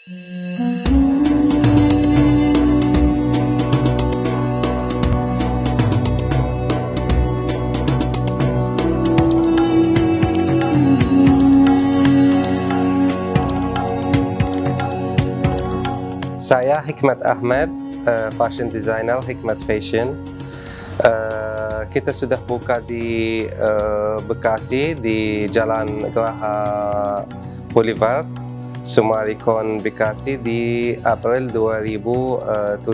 Saya Hikmat Ahmad, fashion designer Hikmat Fashion. Kita sudah buka di Bekasi di Jalan Geraha Boulevard, Sumarikon, Bekasi di April 2017.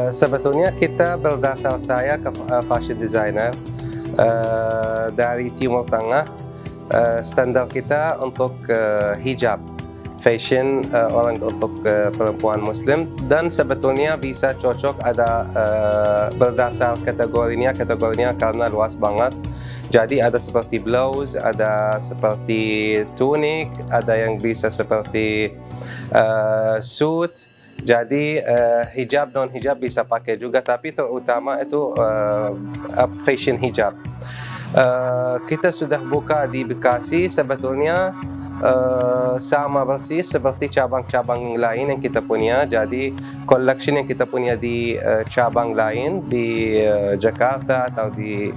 Sebetulnya kita berdasar saya ke fashion designer dari Timur Tengah. Standar kita untuk hijab fashion orang untuk perempuan muslim, dan sebetulnya bisa cocok ada berdasar kategorinya karena luas banget. Jadi ada seperti blouse, ada seperti tunic, ada yang bisa seperti suit. Jadi hijab non hijab bisa pakai juga, tapi terutama itu fashion hijab. Kita sudah buka di Bekasi, sebetulnya sama persis seperti cabang-cabang lain yang kita punya. Jadi collection yang kita punya di cabang lain di Jakarta atau di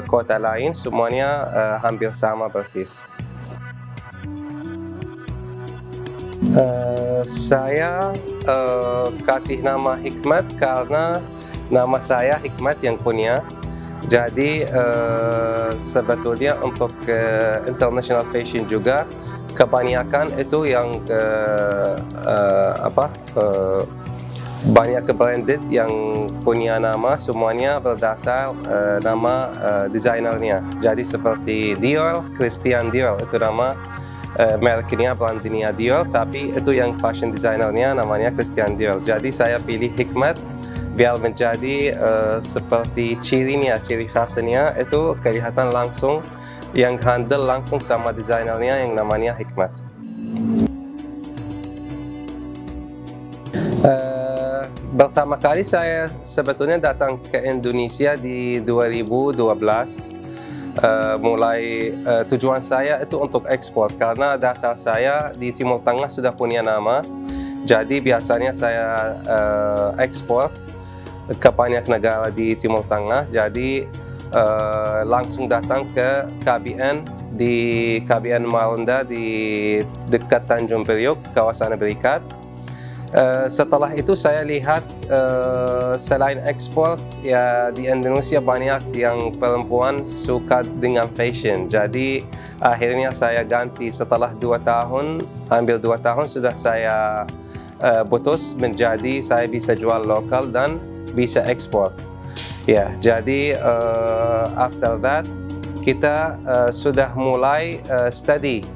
kota lain, semuanya hampir sama persis. Saya kasih nama Hikmat karena nama saya Hikmat yang punya. Jadi sebetulnya untuk international fashion juga kebanyakan itu yang banyak branded yang punya nama, semuanya berdasar nama desainernya. Jadi seperti Dior, Christian Dior itu nama mereknya, brandnya Dior, tapi itu yang fashion designernya namanya Christian Dior. Jadi saya pilih Hikmat biar menjadi seperti ciri khasnya itu kelihatan langsung, yang handle langsung sama desainernya yang namanya Hikmat. Pertama kali saya sebetulnya datang ke Indonesia di 2012. Mulai tujuan saya itu untuk ekspor, karena dasar saya di Timur Tengah sudah punya nama. Jadi biasanya saya ekspor ke banyak negara di Timur Tengah. Jadi langsung datang ke KBN di KBN Marunda di dekat Tanjung Priok, kawasan Berikat. Setelah itu saya lihat selain ekspor ya di Indonesia banyak yang perempuan suka dengan fashion. Jadi akhirnya saya ganti setelah 2 tahun, hampir 2 tahun sudah saya putus menjadi saya bisa jual lokal dan bisa ekspor. Ya, jadi after that kita sudah mulai study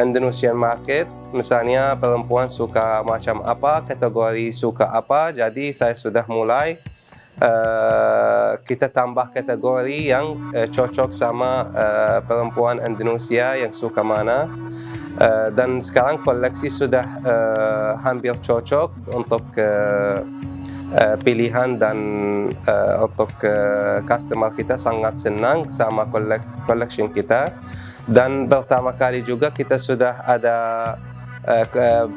Indonesian market. Misalnya perempuan suka macam apa, kategori suka apa. Jadi saya sudah mulai kita tambah kategori yang cocok sama perempuan Indonesia yang suka mana. Dan sekarang koleksi sudah hampir cocok untuk pilihan, dan untuk customer kita sangat senang sama collection kita. Dan pertama kali juga kita sudah ada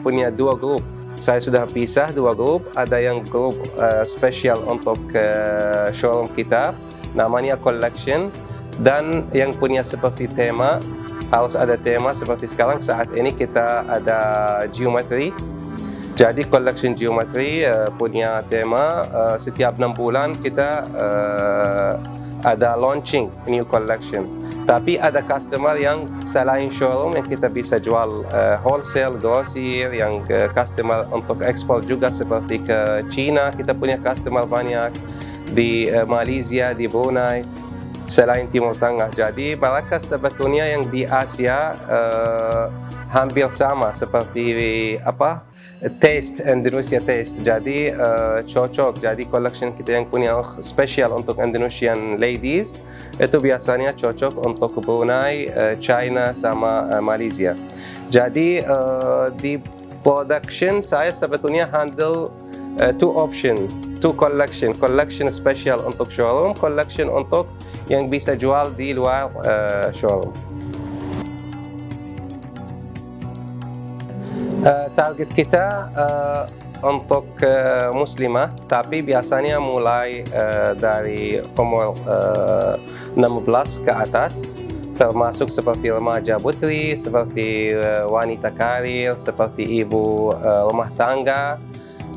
punya 2 grup. Saya sudah pisah 2 grup. Ada yang grup spesial untuk showroom kita, namanya collection, dan yang punya seperti tema, harus ada tema seperti sekarang saat ini kita ada geometry. Jadi collection geometry punya tema, setiap 6 bulan kita ada launching new collection. Tapi ada customer yang selain showroom yang kita bisa jual wholesale, grosir, yang customer untuk ekspor juga seperti ke China. Kita punya customer banyak di Malaysia, di Brunei, selain Timur Tengah. Jadi mereka sebetulnya yang di Asia hampir sama seperti taste, Indonesia taste. Jadi cocok. Jadi collection kita yang punya spesial untuk Indonesian ladies itu biasanya cocok untuk Brunei, China sama Malaysia. Jadi di production saya sebetulnya handle 2 option, 2 collection spesial untuk showroom, collection untuk yang bisa jual di luar showroom. Target kita untuk muslimah, tapi biasanya mulai dari umur 16 ke atas, termasuk seperti remaja putri, seperti wanita karir, seperti ibu rumah tangga,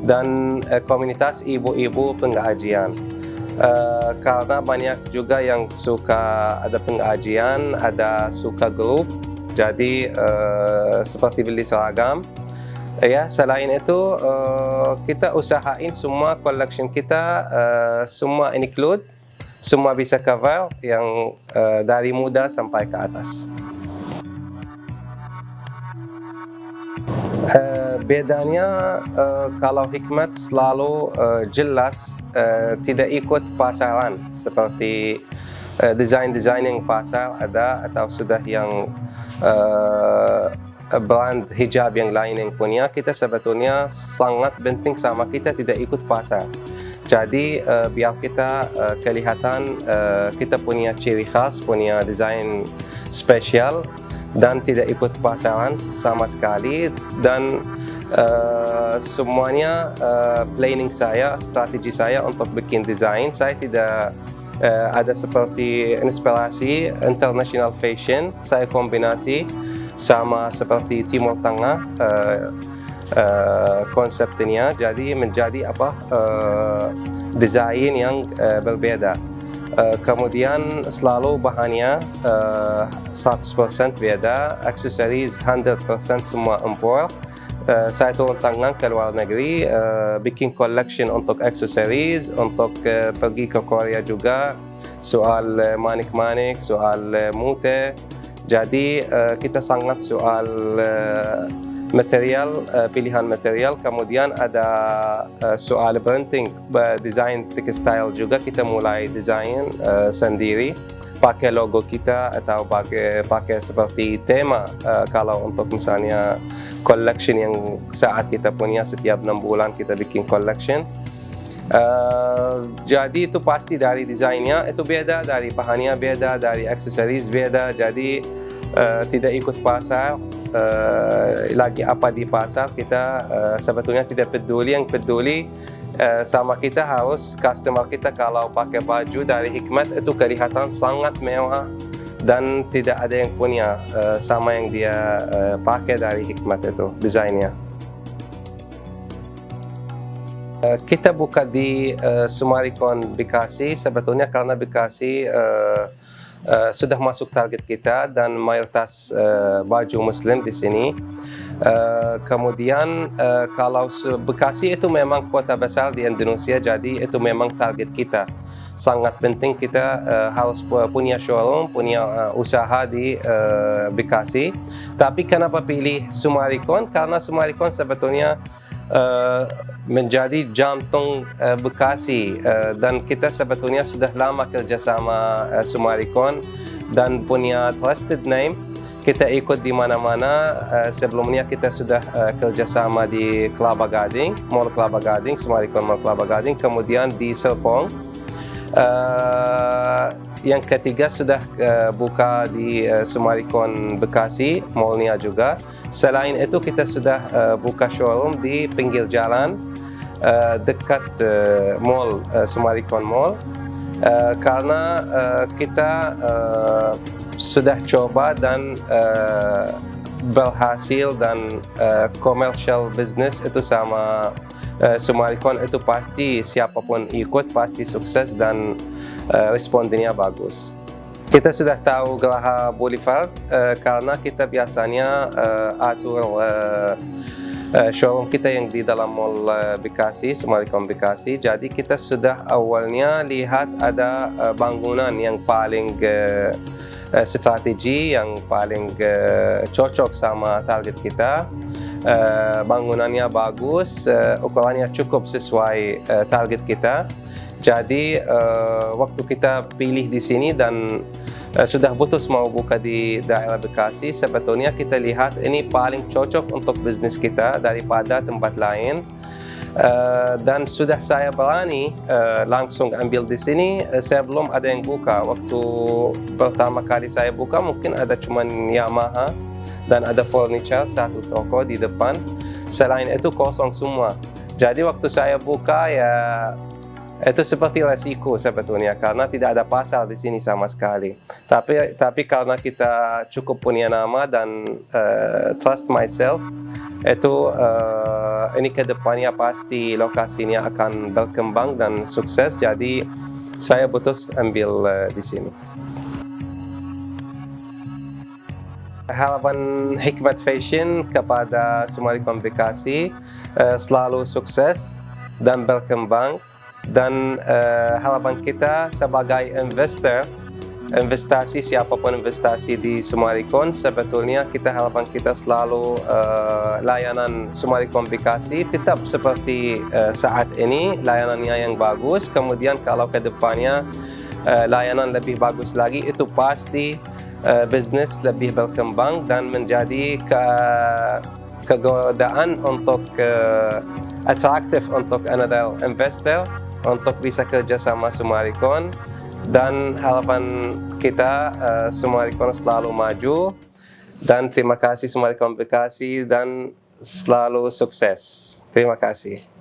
dan komunitas ibu-ibu pengajian. Karena banyak juga yang suka ada pengajian, ada suka grup, jadi seperti beli seragam. Ya, selain itu kita usahain semua collection kita semua include, semua bisa cover yang dari muda sampai ke atas. Bedanya kalau Hikmat selalu jelas, tidak ikut pasaran seperti desain-desain yang pasar ada atau sudah yang brand hijab yang lain yang punya. Kita sebetulnya sangat penting sama kita tidak ikut pasar. Jadi biar kita kelihatan kita punya ciri khas, punya desain spesial dan tidak ikut pasaran sama sekali. Dan semuanya planning saya, strategi saya untuk bikin desain, saya tidak ada seperti inspirasi international fashion, saya kombinasi sama seperti Timur Tengah konsepnya, jadi menjadi desain yang berbeda. Kemudian selalu bahannya 100% beda, aksesoris 100% semua impor. Saya turun tangan ke luar negeri, bikin collection untuk aksesoris, untuk pergi ke Korea juga, soal manik-manik, soal mute. Jadi kita sangat soal material, pilihan material. Kemudian ada soal printing, desain textile juga kita mulai desain sendiri, pakai logo kita atau pakai seperti tema. Kalau untuk misalnya collection yang saat kita punya setiap 6 bulan kita bikin collection. Jadi itu pasti dari desainnya itu beda, dari bahannya beda, dari aksesoris beda. Jadi tidak ikut pasar. Lagi apa di pasar kita sebetulnya tidak peduli. Yang peduli sama kita harus customer kita kalau pakai baju dari Hikmat itu kelihatan sangat mewah dan tidak ada yang punya sama yang dia pakai dari Hikmat itu desainnya. Kita buka di Sumarikon Bekasi sebetulnya karena Bekasi sudah masuk target kita dan mayoritas baju muslim di sini. Kemudian kalau Bekasi itu memang kota besar di Indonesia, jadi itu memang target kita. Sangat penting kita harus punya showroom, punya usaha di Bekasi. Tapi kenapa pilih Sumarikon? Karena Sumarikon sebetulnya menjadi jantung Bekasi, dan kita sebetulnya sudah lama kerjasama Sumarikon dan punya trusted name. Kita ikut di mana-mana. Sebelumnya kita sudah kerjasama di Kelapa Gading, Mall Kelapa Gading, Sumarikon Mall Kelapa Gading, kemudian di Serpong. Yang ketiga sudah buka di Sumarikon Bekasi, mallnya juga. Selain itu kita sudah buka showroom di pinggir jalan dekat mall Sumarikon Mall. Karena kita sudah coba dan berhasil, dan commercial business itu sama Sumarikon itu pasti siapapun ikut pasti sukses dan respondennya bagus. Kita sudah tahu Geraha Boulevard karena kita biasanya atur showroom kita yang di dalam mall Bekasi, Sumarikon Bekasi. Jadi kita sudah awalnya lihat ada bangunan yang paling strategi, yang paling cocok sama target kita. Bangunannya bagus, ukurannya cukup sesuai target kita. Jadi waktu kita pilih di sini dan sudah putus mau buka di daerah Bekasi, sebetulnya kita lihat ini paling cocok untuk bisnis kita daripada tempat lain. Dan sudah saya berani langsung ambil di sini. Saya belum ada yang buka. Waktu pertama kali saya buka mungkin ada cuman Yamaha, dan ada furniture, satu toko di depan. Selain itu kosong semua. Jadi waktu saya buka ya itu seperti resiko sebetulnya karena tidak ada pasar di sini sama sekali. Tapi karena kita cukup punya nama dan trust myself, itu ini kedepannya pasti lokasinya akan berkembang dan sukses. Jadi saya putus ambil di sini. Harapan Hikmat Fashion kepada Sumarekon Bekasi selalu sukses dan berkembang. Dan harapan kita sebagai investasi siapapun investasi di Sumarekon, sebetulnya harapan kita selalu layanan Sumarekon Bekasi tetap seperti saat ini, layanannya yang bagus. Kemudian kalau ke depannya layanan lebih bagus lagi, itu pasti bisnis lebih berkembang dan menjadi kegodaan untuk atraktif untuk another investor untuk bisa kerja sama Sumarekon. Dan harapan kita Sumarekon selalu maju, dan terima kasih Sumarekon Bekasi dan selalu sukses. Terima kasih.